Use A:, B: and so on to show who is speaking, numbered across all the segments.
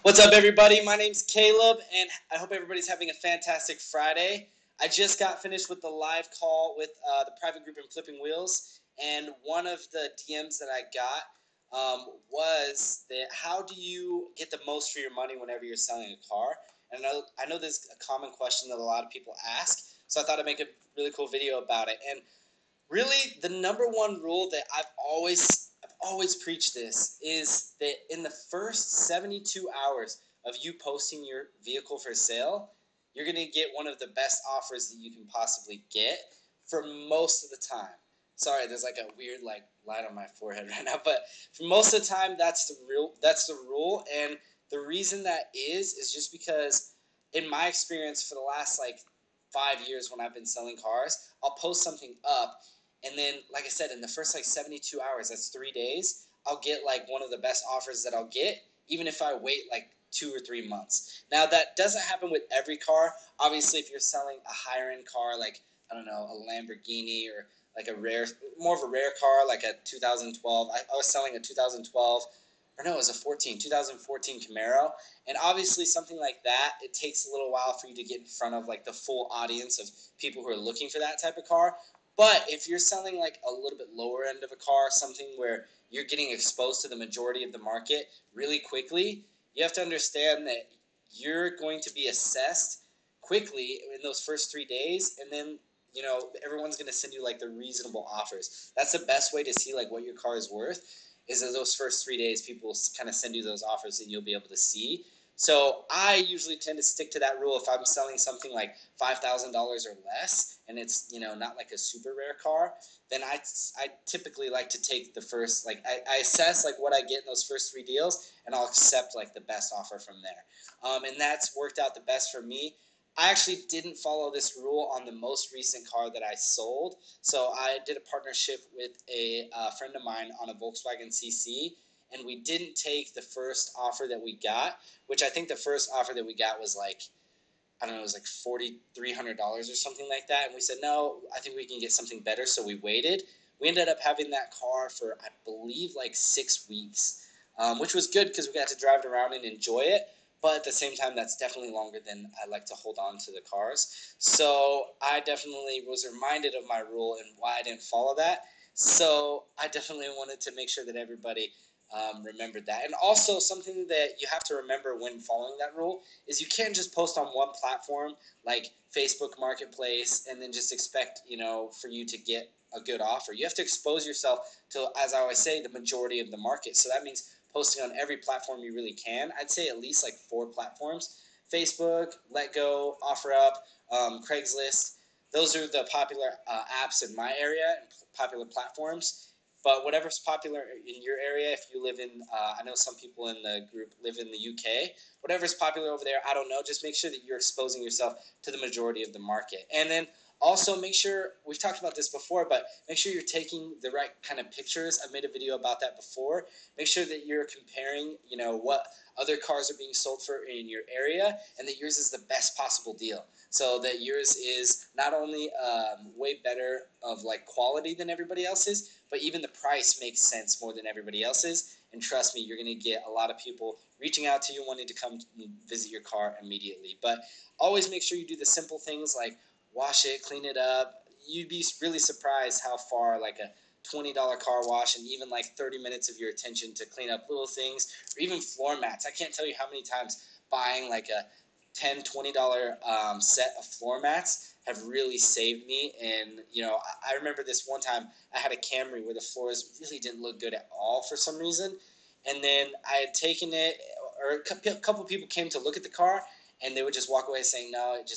A: What's up, everybody? My name's Caleb, and I hope everybody's having a fantastic Friday. I just got finished with the live call with the private group in Flipping Wheels, and one of the DMs that I got was that how do you get the most for your money whenever you're selling a car? And I know this is a common question that a lot of people ask, so I thought I'd make a really cool video about it. And really, the number one rule that I've always preached this is that in the first 72 hours of you posting your vehicle for sale, you're going to get one of the best offers that you can possibly get for most of the time. Sorry, there's like a weird light on my forehead right now, but for most of the time that's the rule. And the reason that is just because in my experience for the last 5 years when I've been selling cars, I'll post something up, and then, like I said, in the first 72 hours, that's 3 days, I'll get one of the best offers that I'll get, even if I wait 2 or 3 months. Now, that doesn't happen with every car. Obviously, if you're selling a higher end car, like, I don't know, a Lamborghini, or more of a rare car, like a 2012. I was selling a 2012, or no, it was a 2014 Camaro. And obviously, something like that, it takes a little while for you to get in front of the full audience of people who are looking for that type of car. But if you're selling a little bit lower end of a car, something where you're getting exposed to the majority of the market really quickly, you have to understand that you're going to be assessed quickly in those first 3 days, and then everyone's going to send you the reasonable offers. That's the best way to see what your car is worth, is that those first 3 days people kind of send you those offers and you'll be able to see. So I usually tend to stick to that rule. If I'm selling something like $5,000 or less, and it's not like a super rare car, then I typically like to take the first I assess what I get in those first 3 deals, and I'll accept the best offer from there. And that's worked out the best for me. I actually didn't follow this rule on the most recent car that I sold. So I did a partnership with a friend of mine on a Volkswagen CC, and we didn't take the first offer that we got, which I think the first offer that we got was I don't know, it was $4,300 or something like that. And we said, no, I think we can get something better. So we waited. We ended up having that car for, I believe, 6 weeks, which was good because we got to drive it around and enjoy it. But at the same time, that's definitely longer than I like to hold on to the cars. So I definitely was reminded of my rule and why I didn't follow that. So I definitely wanted to make sure that everybody remembered that. And also, something that you have to remember when following that rule is you can't just post on one platform like Facebook Marketplace and then just expect for you to get a good offer. You have to expose yourself to, as I always say, the majority of the market. So that means posting on every platform you really can. I'd say at least 4 platforms: Facebook, LetGo, OfferUp, Craigslist. Those are the popular apps in my area and popular platforms. But whatever's popular in your area, if you live in, I know some people in the group live in the UK, whatever's popular over there, I don't know, just make sure that you're exposing yourself to the majority of the market. And then also make sure, we've talked about this before, but make sure you're taking the right kind of pictures. I've made a video about that before. Make sure that you're comparing, what other cars are being sold for in your area, and that yours is the best possible deal. So that yours is not only way better of quality than everybody else's, but even the price makes sense more than everybody else's. And trust me, you're going to get a lot of people reaching out to you wanting to come visit your car immediately. But always make sure you do the simple things like wash it, clean it up. You'd be really surprised how far a $20 car wash and even 30 minutes of your attention to clean up little things, or even floor mats. I can't tell you how many times buying a $10, $20 set of floor mats have really saved me. And I remember this one time I had a Camry where the floors really didn't look good at all for some reason, and then I had taken it, or a couple people came to look at the car, and they would just walk away saying, no, it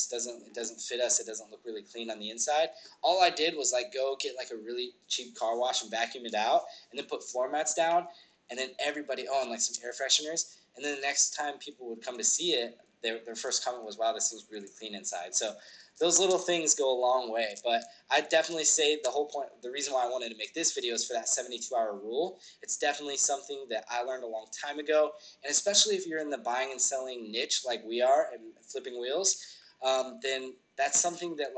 A: doesn't fit us, it doesn't look really clean on the inside. All I did was go get a really cheap car wash and vacuum it out, and then put floor mats down, and then everybody, and some air fresheners, and then the next time people would come to see it, their first comment was, wow, this thing's really clean inside. So those little things go a long way. But I definitely say the whole point, the reason why I wanted to make this video is for that 72-hour rule. It's definitely something that I learned a long time ago, and especially if you're in the buying and selling niche like we are and Flipping Wheels, then that's something that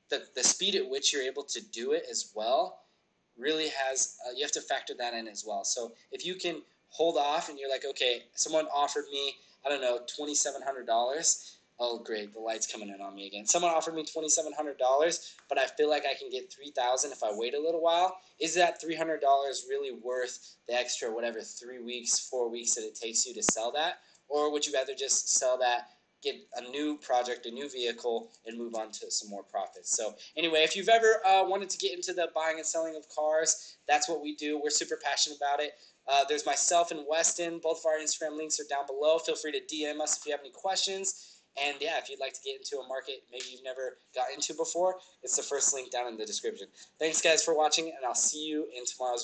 A: the speed at which you're able to do it as well really has, you have to factor that in as well. So if you can hold off and you're okay, someone offered me I don't know, $2,700. Oh, great, the light's coming in on me again. Someone offered me $2,700, but I feel like I can get $3,000 if I wait a little while. Is that $300 really worth the extra, whatever, 3 weeks, 4 weeks that it takes you to sell that? Or would you rather just sell that, get a new project, a new vehicle, and move on to some more profits? So anyway, if you've ever wanted to get into the buying and selling of cars, that's what we do. We're super passionate about it. There's myself and Weston. Both of our Instagram links are down below. Feel free to DM us if you have any questions. And yeah, if you'd like to get into a market maybe you've never got into before, it's the first link down in the description. Thanks guys for watching, and I'll see you in tomorrow's video.